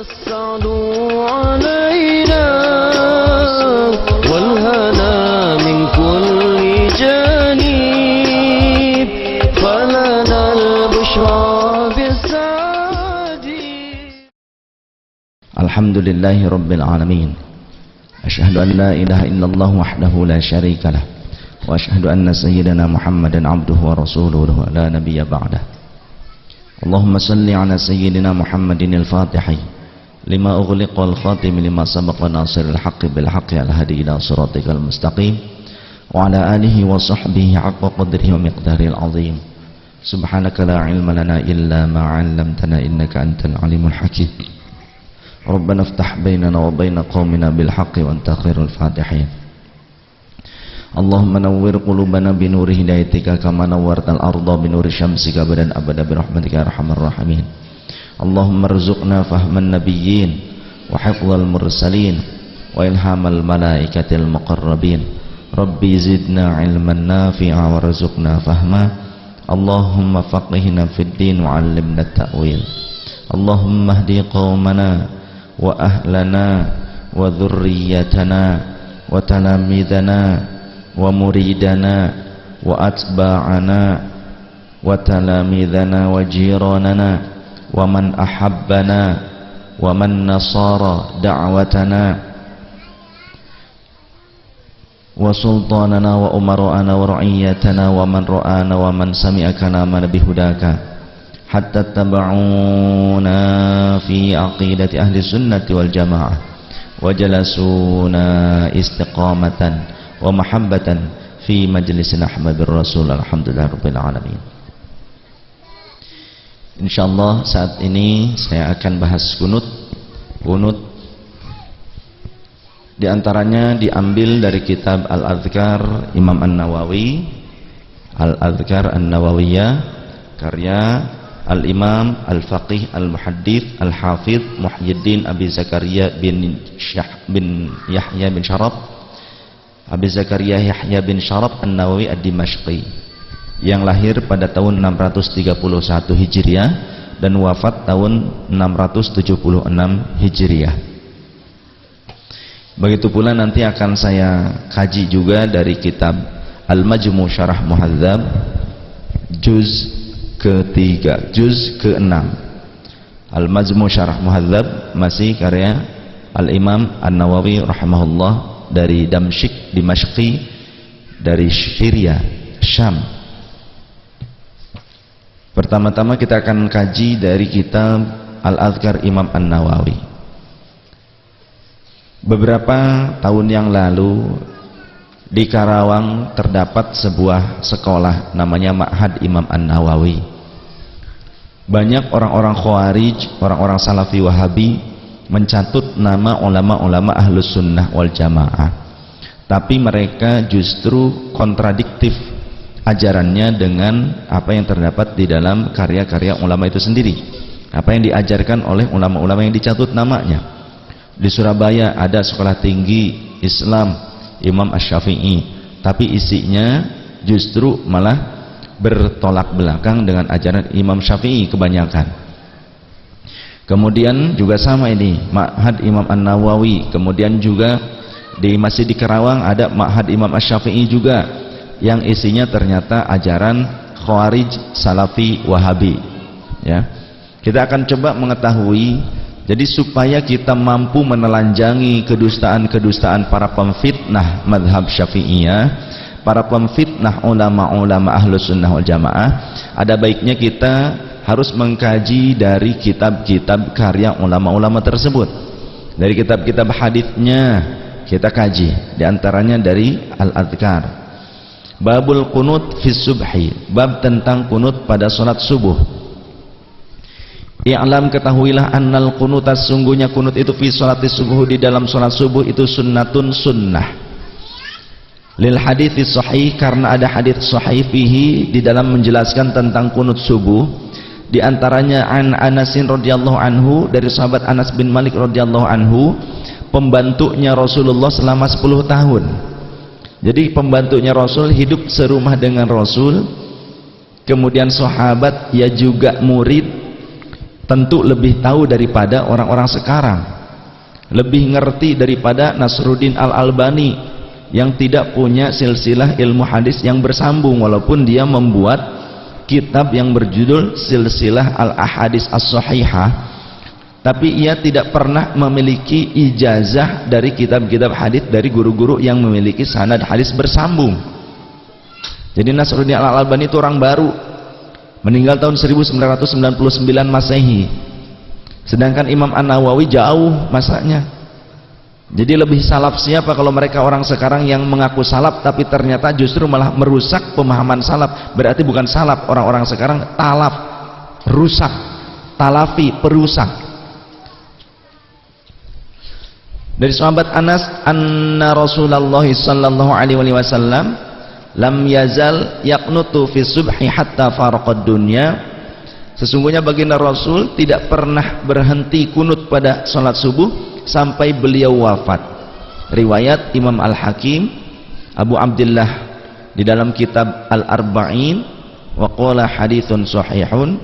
السعد علينا والهنا من كل جانب فلنا البشرى بالسعد. الحمد لله رب العالمين. أشهد أن لا إله إلا الله وحده لا شريك له وأشهد أن سيدنا محمدا عبده ورسوله لا نبي بعده. اللهم صل على سيدنا محمد الفاتح لما أغلق والخاتم لما سبق ناصر الحق بالحق الهادي إلى صراطك المستقيم وعلى آله وصحبه حق قدره ومقداره العظيم. سبحانك لا علم لنا إلا ما علمتنا إنك أنت العليم الحكيم. ربنا افتح بيننا وبين قومنا بالحق وأنت خير الفاتحين. اللهم نور قلوبنا بنور هدايتك كما نورت الأرض بنور شمسك أبدا أبدا برحمتك يا أرحم الراحمين. اللهم ارزقنا فهم النبيين وحفظ المرسلين وإلهام الملائكة المقربين. ربي زدنا علما نافعا وارزقنا فهما. اللهم فقهنا في الدين وعلمنا التأويل. اللهم اهدي قومنا وأهلنا وذريتنا وتلاميذنا ومريدنا وأتباعنا وتلاميذنا وجيراننا ومن أحبنا ومن نصار دعوتنا وسلطاننا وأمراءنا ورعيتنا ومن رآنا ومن سمع كلامنا بهداك حتى اتبعونا في عقيدة أهل السنة والجماعة وجلسونا استقامة ومحبة في مجلس أحمد الرسول. Alhamdulillah Rabbil Alamin. Insyaallah saat ini saya akan bahas kunut. Kunut diantaranya diambil dari kitab Al-Adhkar Imam An-Nawawi, Al-Adhkar An-Nawawiyah karya Al-Imam Al-Faqih Al-Muhaddith Al-Hafidh Muhyiddin Abi Zakaria bin Yahya bin Sharaf Abi Zakaria Yahya bin Sharaf An-Nawawi Ad-Dimashqi yang lahir pada tahun 631 Hijriah dan wafat tahun 676 Hijriah. Begitu pula nanti akan saya kaji juga dari kitab Al-Majmu' Syarah Muhadzab juz ketiga, juz ke-6. Al-Majmu' Syarah Muhadzab masih karya Al-Imam An-Nawawi rahimahullah dari Dimashqi dari Syria, Syam. Pertama-tama kita akan kaji dari kitab Al-Adhkar Imam An-Nawawi. Beberapa tahun yang lalu di Karawang terdapat sebuah sekolah namanya Ma'had Imam An-Nawawi. Banyak orang-orang Khawarij, orang-orang Salafi Wahabi mencatut nama ulama-ulama Ahlus Sunnah wal Jamaah, tapi mereka justru kontradiktif ajarannya dengan apa yang terdapat di dalam karya-karya ulama itu sendiri, apa yang diajarkan oleh ulama-ulama yang dicatut namanya. Di Surabaya ada sekolah tinggi Islam Imam Asy-Syafi'i, tapi isinya justru malah bertolak belakang dengan ajaran Imam Syafi'i kebanyakan. Kemudian juga sama ini Ma'had Imam An-Nawawi. Kemudian juga masih di Karawang ada Ma'had Imam Asy-Syafi'i juga yang isinya ternyata ajaran Khawarij Salafi Wahabi. Ya, kita akan coba mengetahui. Jadi supaya kita mampu menelanjangi kedustaan-kedustaan para pemfitnah madhab Syafi'iyah, para pemfitnah ulama-ulama Ahlus Sunnah wal Jamaah, ada baiknya kita harus mengkaji dari kitab-kitab karya ulama-ulama tersebut. Dari kitab-kitab haditsnya kita kaji, diantaranya dari Al-Adhkar. Babul Qunut fi Subhi, bab tentang kunut pada salat subuh. I'lam, ketahuilah, annal qunutas, sungguhnya kunut itu fi salatis subuh, di dalam salat subuh itu sunnatun sunnah. Lil hadits sahih, karena ada hadits sahih fihi, di dalam menjelaskan tentang kunut subuh. Di antaranya an Anasin radhiyallahu anhu, dari sahabat Anas bin Malik radhiyallahu anhu, pembantunya Rasulullah selama 10 tahun. Jadi pembantunya Rasul hidup serumah dengan Rasul, kemudian sahabat ya juga murid, tentu lebih tahu daripada orang-orang sekarang, lebih ngerti daripada Nasruddin Al-Albani yang tidak punya silsilah ilmu hadis yang bersambung, walaupun dia membuat kitab yang berjudul Silsilah Al-Ahadis As-Sahihah, tapi ia tidak pernah memiliki ijazah dari kitab-kitab hadis dari guru-guru yang memiliki sanad hadis bersambung. Jadi Nasruddin Al-Albani itu orang baru, meninggal tahun 1999 Masehi, sedangkan Imam An-Nawawi jauh masanya. Jadi lebih salaf siapa kalau mereka orang sekarang yang mengaku salaf tapi ternyata justru malah merusak pemahaman salaf? Berarti bukan salaf, orang-orang sekarang talaf, rusak, talafi, perusak. Dari sahabat Anas, anna Rasulullah sallallahu alaihi wasallam lam yazal yaqnutu fi subhi hatta faraqad dunya. Sesungguhnya baginda Rasul tidak pernah berhenti kunut pada salat subuh sampai beliau wafat. Riwayat Imam Al-Hakim Abu Abdullah di dalam kitab Al-Arba'in, wa qala haditsun sahihun.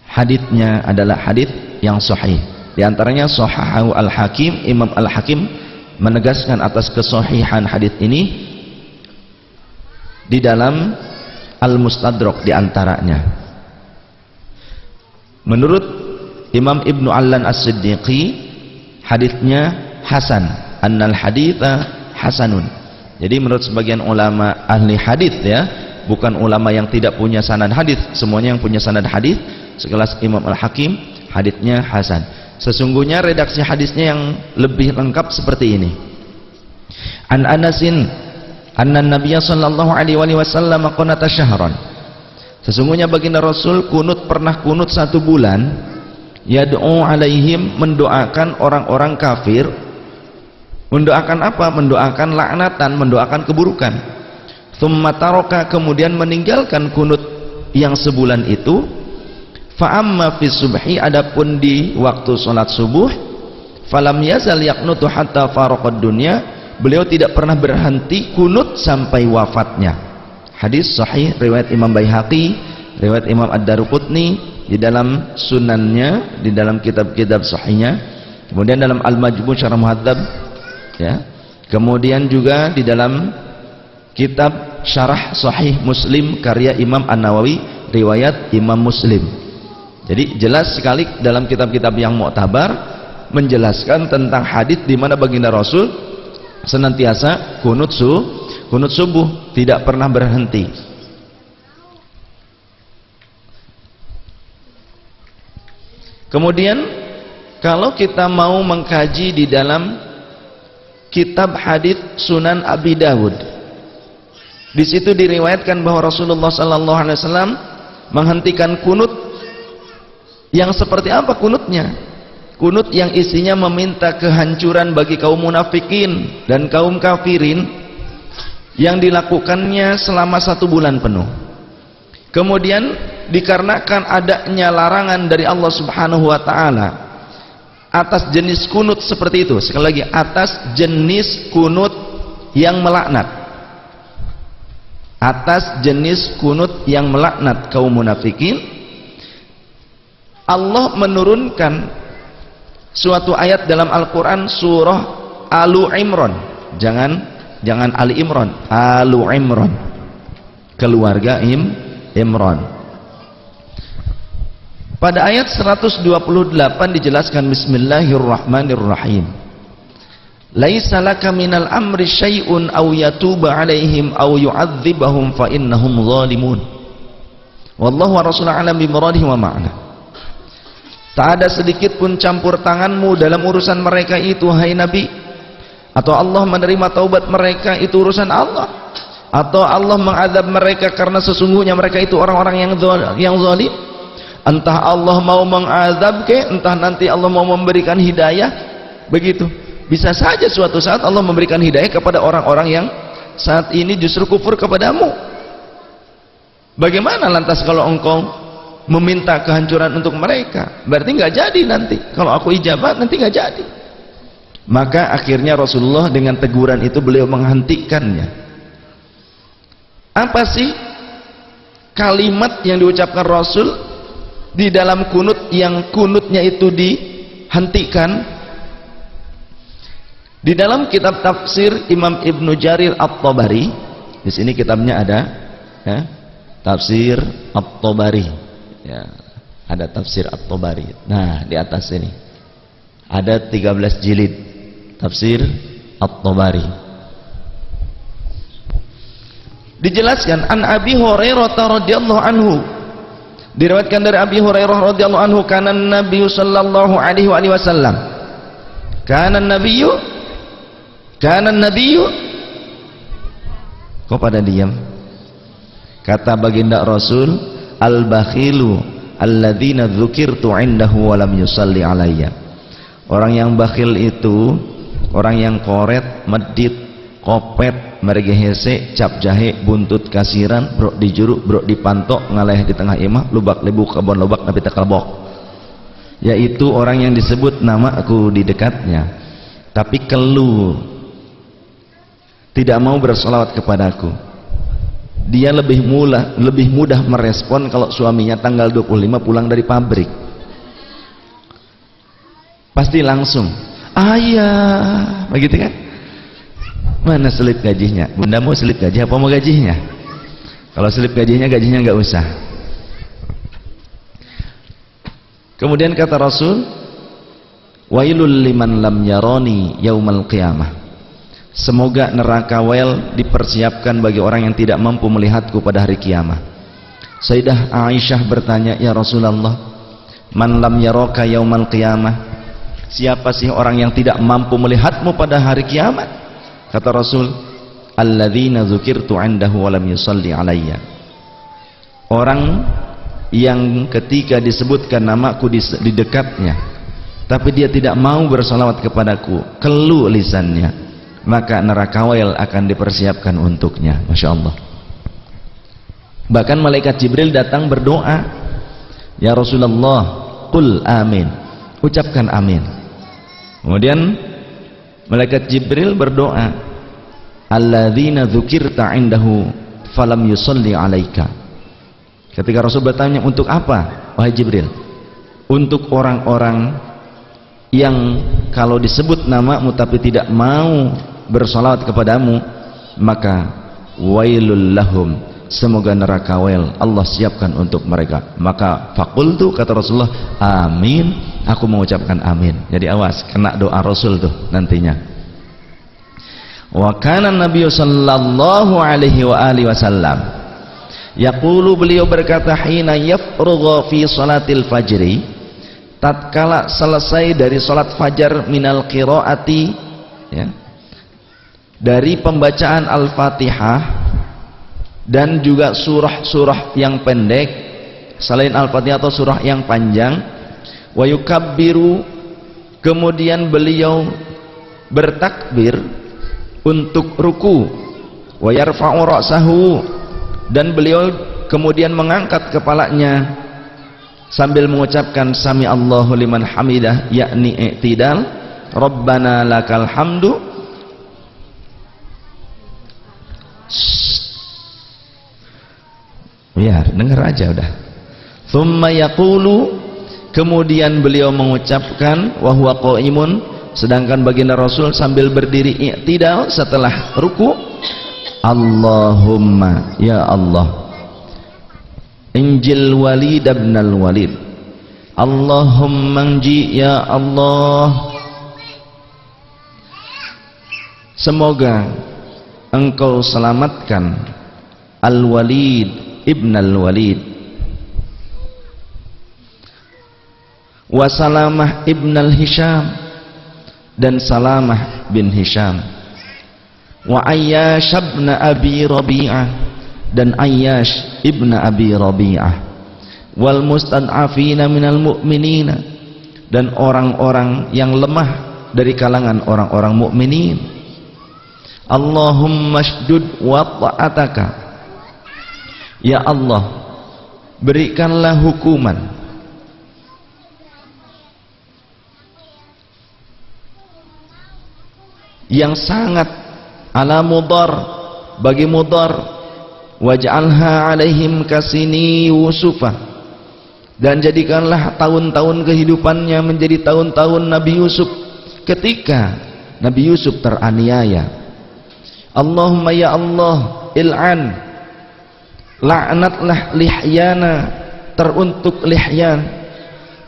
Haditsnya adalah hadits yang sahih. Di antaranya sahahahu Al-Hakim, Imam Al-Hakim menegaskan atas kesahihan hadits ini di dalam Al-Mustadrak di antaranya. Menurut Imam Ibnu Allan As-Siddiqi, haditsnya hasan, annal haditha hasanun. Jadi menurut sebagian ulama ahli hadits, ya, bukan ulama yang tidak punya sanad hadits, semuanya yang punya sanad hadits sekelas Imam Al-Hakim, haditsnya hasan. Sesungguhnya redaksi hadisnya yang lebih lengkap seperti ini. An Anasin anna Nabiya sallallahu alaihi wasallam qanata syahran. Sesungguhnya baginda Rasul pernah kunut 1 bulan, yad'u alaihim, mendoakan orang-orang kafir. Mendoakan apa? Mendoakan laknatan, mendoakan keburukan. Tsumma taraka, kemudian meninggalkan kunut yang sebulan itu. Fa amma fi subhi, adapun di waktu salat subuh, falam yazal yaqnutu hatta faraqad dunya, beliau tidak pernah berhenti kunut sampai wafatnya. Hadis sahih riwayat Imam Baihaqi, riwayat Imam Ad-Daruqutni di dalam sunannya, di dalam kitab-kitab sahihnya, kemudian dalam Al-Majmu' Syarah Muhadzab, ya, kemudian juga di dalam kitab Syarah Sahih Muslim karya Imam An-Nawawi, riwayat Imam Muslim. Jadi jelas sekali dalam kitab-kitab yang mu'tabar menjelaskan tentang hadis di mana baginda Rasul senantiasa kunut subuh, tidak pernah berhenti. Kemudian kalau kita mau mengkaji di dalam kitab hadis Sunan Abi Dawud, di situ diriwayatkan bahwa Rasulullah sallallahu alaihi wasallam menghentikan kunut. Yang seperti apa kunutnya? Kunut yang isinya meminta kehancuran bagi kaum munafikin dan kaum kafirin, yang dilakukannya selama 1 bulan penuh. Kemudian dikarenakan adanya larangan dari Allah Subhanahu wa taala atas jenis kunut seperti itu, sekali lagi, atas jenis kunut yang melaknat, atas jenis kunut yang melaknat kaum munafikin, Allah menurunkan suatu ayat dalam Al-Quran, surah Alu Imran. Jangan Ali Imran, Alu Imran, keluarga Imran. Pada ayat 128 dijelaskan, Bismillahirrahmanirrahim, laisa laka minal amri syai'un aw yatuba alaihim aw yu'adzibahum fa innahum zalimun wallahu wa rasuluhu a'lam bi muradihi wa ma'na. Tak ada sedikit pun campur tanganmu dalam urusan mereka itu, hai Nabi. Atau Allah menerima taubat mereka, itu urusan Allah. Atau Allah mengadab mereka karena sesungguhnya mereka itu orang-orang yang zalim. Entah Allah mau mengadab ke, entah nanti Allah mau memberikan hidayah. Begitu. Bisa saja suatu saat Allah memberikan hidayah kepada orang-orang yang saat ini justru kufur kepadamu. Bagaimana lantas kalau engkau meminta kehancuran untuk mereka? Berarti nggak jadi nanti. Kalau aku ijabah nanti nggak jadi. Maka akhirnya Rasulullah dengan teguran itu beliau menghentikannya. Apa sih kalimat yang diucapkan Rasul di dalam kunut yang kunutnya itu dihentikan. Di dalam kitab tafsir Imam Ibnu Jarir At-Tabari, di sini kitabnya ada ya, tafsir At-Tabari ya, ada tafsir At-Tabari. Nah, di atas ini ada 13 jilid tafsir At-Tabari. Dijelaskan an Abi Hurairah radhiyallahu anhu, diriwayatkan dari Abi Hurairah radhiyallahu anhu, kana Nabi sallallahu alaihi wasallam, kana Nabi, kok pada diam? Kata baginda Rasul, al-bakhilu alladzina dzukirtu indahu wa lam yusalli alayya. Orang yang bakhil itu orang yang koret, medit, kopet, mergehese, cap jahe, buntut kasiran, brok dijuruk, brok dipantok, ngaleh di tengah imah, lubak lebu kebon lubak tapi tak kelebok. Yaitu orang yang disebut nama aku di dekatnya, tapi keluh, tidak mau bersolawat kepadaku. Dia lebih mudah merespon kalau suaminya tanggal 25 pulang dari pabrik. Pasti langsung, ayah, begitu kan? Mana selip gajinya? Bunda mau selip gaji apa mau gajinya? Kalau selip gajinya nggak usah. Kemudian kata Rasul, wailul liman lam yaroni yaumal qiyamah. Semoga neraka wail dipersiapkan bagi orang yang tidak mampu melihatku pada hari kiamat. Sayyidah Aisyah bertanya, ya Rasulullah, man lam yaraka yaumal qiyamah, siapa sih orang yang tidak mampu melihatmu pada hari kiamat? Kata Rasul, alladzina dzukirtu indahu wa lam yusalli alayya. Orang yang ketika disebutkan namaku di dekatnya, tapi dia tidak mau bersalawat kepadaku, keluh lisannya, maka neraka wail akan dipersiapkan untuknya. Masya Allah. Bahkan malaikat Jibril datang berdoa, ya Rasulullah, qul amin, ucapkan amin. Kemudian malaikat Jibril berdoa, alladzina dzukirta indahu falam yusalli alaika. Ketika Rasul bertanya, untuk apa wahai Jibril? Untuk orang-orang yang kalau disebut namamu tapi tidak mau bersolawat kepadamu, maka wailul lahum, semoga neraka wail Allah siapkan untuk mereka. Maka faqultu, kata Rasulullah, amin, aku mengucapkan amin. Jadi awas, kena doa Rasul tuh nantinya. Wa kana Nabi sallallahu alaihi wa alihi wasallam yaqulu, beliau berkata, hina yafrugha fi salatil fajri, tatkala selesai dari salat fajar, minal qiraati ya, dari pembacaan Al-Fatihah dan juga surah-surah yang pendek selain Al-Fatihah atau surah yang panjang, wa yukabbiru, kemudian beliau bertakbir untuk ruku, wa yarfa'u ra'sahu, dan beliau kemudian mengangkat kepalanya sambil mengucapkan sami Allahu liman hamidah, yakni i'tidal, Rabbana lakal hamdu. Biar dengar aja udah. Thumma yaqulu, kemudian beliau mengucapkan wa huwa qaimun, sedangkan baginda Rasul sambil berdiri i'tidal setelah ruku, Allahumma, ya Allah, Injil Walid ibn al-Walid, Allahumma inji, ya Allah, semoga engkau selamatkan Al-Walid ibn al-Walid wa Salamah ibn al-Hisham, dan Salamah bin Hisham, wa Ayyash ibn Abi Rabi'ah, dan Ayyash ibn Abi Rabi'ah, wal mustad'afina minal mu'minina, dan orang-orang yang lemah dari kalangan orang-orang mukminin. Allahumma shdud wa ta'ataka, ya Allah, berikanlah hukuman yang sangat ala mudar, bagi mudar, waj'alha alaihim kasini Yusufa, dan jadikanlah tahun-tahun kehidupannya menjadi tahun-tahun Nabi Yusuf ketika Nabi Yusuf teraniaya. Allahumma ya Allah, il'an, laknatlah lihyana, teruntuk lihyan,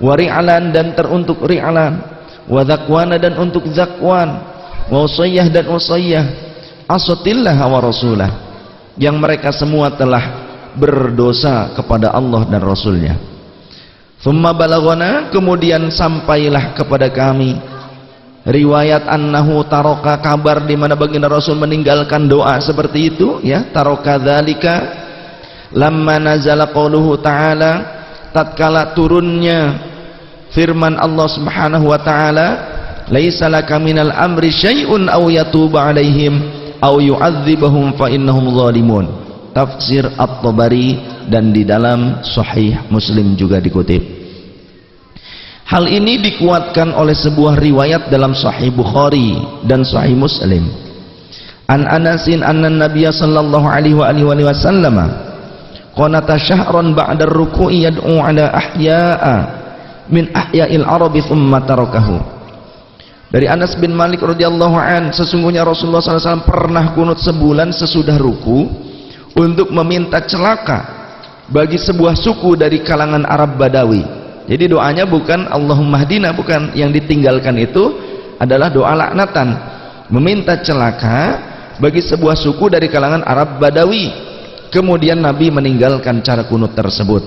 wa ri'lan, dan teruntuk ri'lan, wa zakwana, dan untuk zakwan, wa usayyah, dan usayyah, asatillah wa rasulah, yang mereka semua telah berdosa kepada Allah dan Rasulnya. Thumma balagana, kemudian sampailah kepada kami riwayat annahu taroka, kabar di mana baginda Rasul meninggalkan doa seperti itu, ya, taroka dzalika lamma nazala qauluhu ta'ala, tatkala turunnya firman Allah Subhanahu wa taala, laisa laka minal amri syai'un aw yatuba 'alaihim aw yu'adzibahum fa innahum zalimun. Tafsir At-Tabari, dan di dalam Sahih Muslim juga dikutip. Hal ini dikuatkan oleh sebuah riwayat dalam Sahih Bukhari dan Sahih Muslim. An Anasin anna Nabiy sallallahu alaihi wasallam qanata syahran ba'da ar-ruku'i yad'u 'ala ahya'a min ahya'il arabi thumma tarakahu. Dari Anas bin Malik radhiyallahu an, sesungguhnya Rasulullah SAW pernah kunut sebulan sesudah ruku untuk meminta celaka bagi sebuah suku dari kalangan Arab Badawi. Jadi doanya bukan Allahumma hdina, bukan, yang ditinggalkan itu adalah doa laknatan, meminta celaka bagi sebuah suku dari kalangan Arab Badawi. Kemudian Nabi meninggalkan cara kunut tersebut.